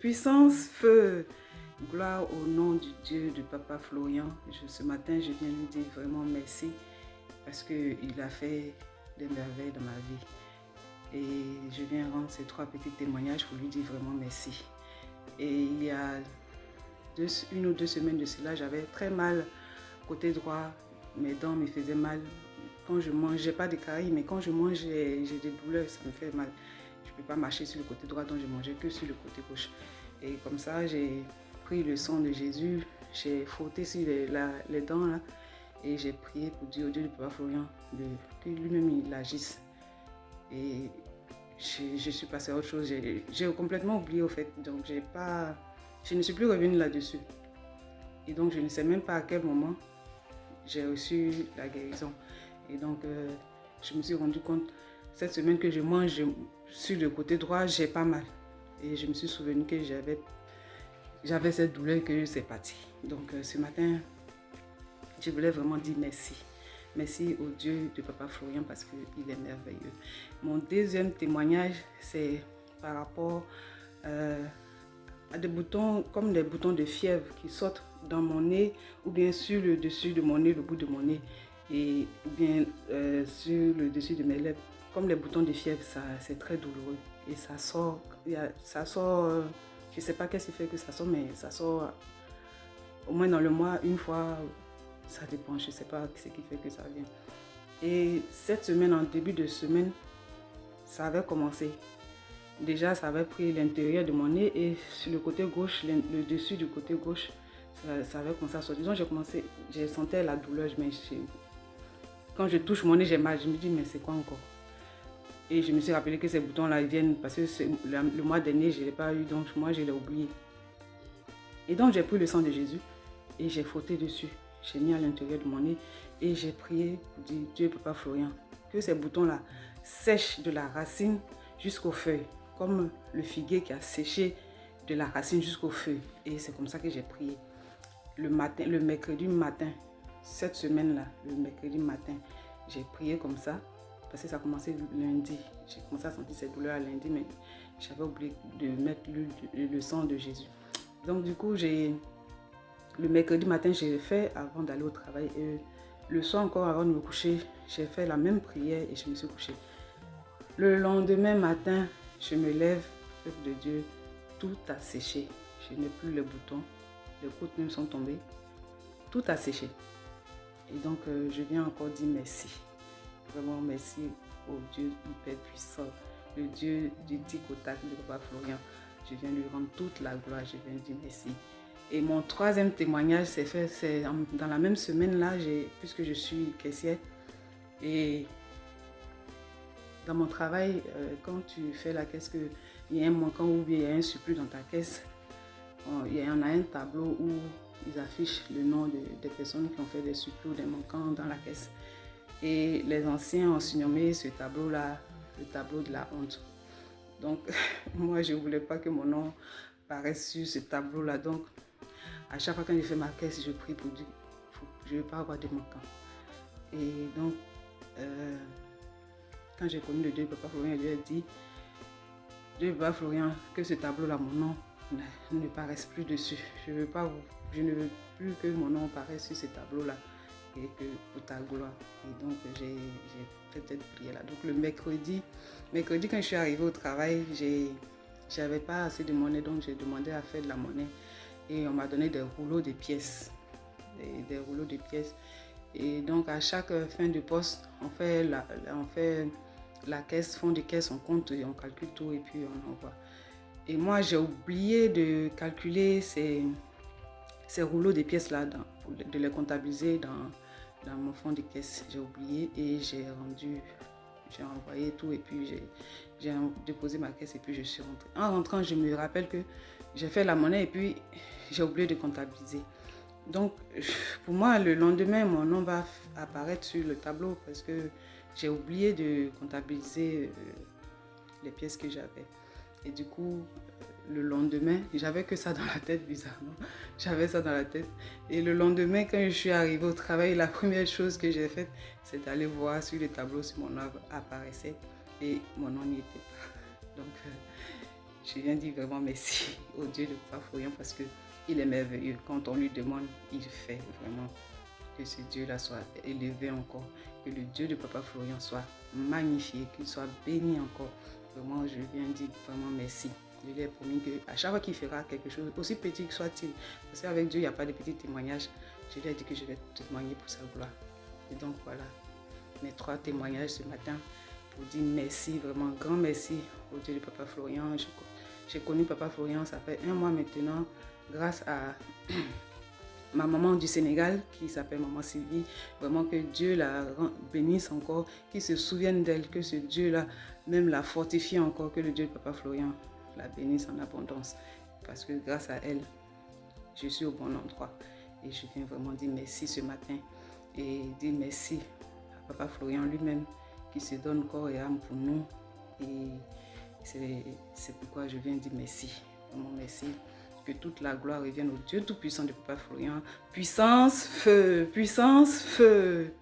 puissance, feu. Gloire au nom du Dieu de Papa Florian. Ce matin, je viens lui dire vraiment merci parce qu'il a fait des merveilles dans ma vie. Et je viens rendre ces 3 petits témoignages pour lui dire vraiment merci. Et il y a 1 ou 2 semaines de cela, j'avais très mal côté droit. Mes dents me faisaient mal. Quand je mange, j'ai pas de caries, mais quand je mange, j'ai des douleurs, ça me fait mal. Je ne peux pas marcher sur le côté droit, donc je mangeais que sur le côté gauche. Et comme ça, j'ai pris le sang de Jésus, j'ai frotté sur les dents là, et j'ai prié pour dire au Dieu de Papa Florian que lui-même il agisse. Et je suis passée à autre chose. J'ai complètement oublié au fait, donc je ne suis plus revenue là-dessus. Et donc je ne sais même pas à quel moment j'ai reçu la guérison. Et donc je me suis rendu compte cette semaine que je mange sur le côté droit, j'ai pas mal. Et je me suis souvenu que j'avais cette douleur que c'est parti. Donc ce matin, je voulais vraiment dire merci. Merci au Dieu de Papa Florian parce qu'il est merveilleux. Mon deuxième témoignage, c'est par rapport à des boutons, comme des boutons de fièvre qui sortent dans mon nez ou bien sur le dessus de mon nez, le bout de mon nez, ou bien sur le dessus de mes lèvres. Comme les boutons de fièvre, c'est très douloureux et ça sort, je ne sais pas qu'est-ce qui fait que ça sort, mais ça sort au moins dans le mois, une fois, ça dépend, je ne sais pas ce qui fait que ça vient. Et cette semaine, en début de semaine, ça avait commencé. Déjà, ça avait pris l'intérieur de mon nez et sur le côté gauche, le dessus du côté gauche, ça avait commencé à sortir. Donc, j'ai senti la douleur, mais quand je touche mon nez, j'ai mal. Je me dis, mais c'est quoi encore? Et je me suis rappelé que ces boutons-là, ils viennent parce que le mois dernier, je ne l'ai pas eu, donc moi, je l'ai oublié. Et donc, j'ai pris le sang de Jésus et j'ai frotté dessus. J'ai mis à l'intérieur de mon nez et j'ai prié pour dire, Dieu, Papa Florian, que ces boutons-là sèchent de la racine jusqu'aux feuilles, comme le figuier qui a séché de la racine jusqu'aux feuilles. Et c'est comme ça que j'ai prié. Le mercredi matin, cette semaine-là, le mercredi matin, j'ai prié comme ça, parce que ça a commencé lundi. J'ai commencé à sentir cette douleur à lundi, mais j'avais oublié de mettre le sang de Jésus. Donc du coup, le mercredi matin, j'ai fait avant d'aller au travail. Et le soir encore, avant de me coucher, j'ai fait la même prière et je me suis couchée. Le lendemain matin, je me lève, peuple de Dieu, tout a séché. Je n'ai plus les boutons, les côtes même sont tombées. Tout a séché. Et donc, je viens encore dire merci. Vraiment merci au Dieu hyper puissant, le Dieu du tic au tac de Papa Florian. Je viens lui rendre toute la gloire, je viens dire merci. Et mon troisième témoignage, c'est dans la même semaine là, puisque je suis caissière. Et dans mon travail, quand tu fais la caisse, il y a un manquant ou bien il y a un surplus dans ta caisse, il y en a un tableau où ils affichent le nom des personnes qui ont fait des surplus ou des manquants dans la caisse. Et les anciens ont surnommé ce tableau-là le tableau de la honte. Donc, moi, je ne voulais pas que mon nom paraisse sur ce tableau-là. Donc, à chaque fois que je fais ma caisse, je prie pour Dieu. Je ne veux pas avoir de manquants. Et donc, quand j'ai connu le Dieu de Papa Florian, Dieu a dit, Dieu de Papa Florian, que ce tableau-là, mon nom ne paraisse plus dessus. Je ne veux plus que mon nom paraisse sur ce tableau-là et que pour ta gloire. Et donc, j'ai fait cette prière-là. Donc, le mercredi, quand je suis arrivée au travail, j'avais pas assez de monnaie, donc j'ai demandé à faire de la monnaie. Et on m'a donné des rouleaux de pièces. Des rouleaux de pièces. Et donc, à chaque fin de poste, on fait la caisse, fond de caisse, on compte et on calcule tout et puis on envoie. Et moi, j'ai oublié de calculer ces rouleaux de pièces-là, de les comptabiliser dans mon fond de caisse. J'ai oublié et j'ai envoyé tout et puis j'ai déposé ma caisse et puis je suis rentrée. En rentrant, je me rappelle que j'ai fait la monnaie et puis j'ai oublié de comptabiliser. Donc, pour moi, le lendemain, mon nom va apparaître sur le tableau parce que j'ai oublié de comptabiliser les pièces que j'avais. Et du coup, le lendemain, j'avais que ça dans la tête, bizarrement. J'avais ça dans la tête. Et le lendemain, quand je suis arrivée au travail, la première chose que j'ai faite, c'est d'aller voir sur le tableau si mon nom apparaissait. Et mon nom n'y était pas. Donc, Je viens dire vraiment merci au Dieu de Papa Florian parce qu'il est merveilleux. Quand on lui demande, il fait vraiment. Que ce Dieu-là soit élevé encore, que le Dieu de Papa Florian soit magnifié, qu'il soit béni encore. Vraiment, je viens dire vraiment merci. Je lui ai promis qu'à chaque fois qu'il fera quelque chose, aussi petit que soit-il, parce qu'avec Dieu, il n'y a pas de petits témoignages, je lui ai dit que je vais témoigner pour sa gloire. Et donc voilà, mes 3 témoignages ce matin pour dire merci, vraiment grand merci au Dieu de Papa Florian. J'ai connu Papa Florian, ça fait 1 mois maintenant, grâce à ma maman du Sénégal qui s'appelle Maman Sylvie. Vraiment que Dieu la bénisse encore, qu'il se souvienne d'elle, que ce Dieu-là même la fortifie encore, que le Dieu de Papa Florian la bénisse en abondance. Parce que grâce à elle, je suis au bon endroit. Et je viens vraiment dire merci ce matin et dire merci à Papa Florian lui-même qui se donne corps et âme pour nous. Et c'est pourquoi je viens dire merci. Vraiment merci. Que toute la gloire revienne au Dieu Tout-Puissant de Papa Florian. Puissance, feu, puissance, feu.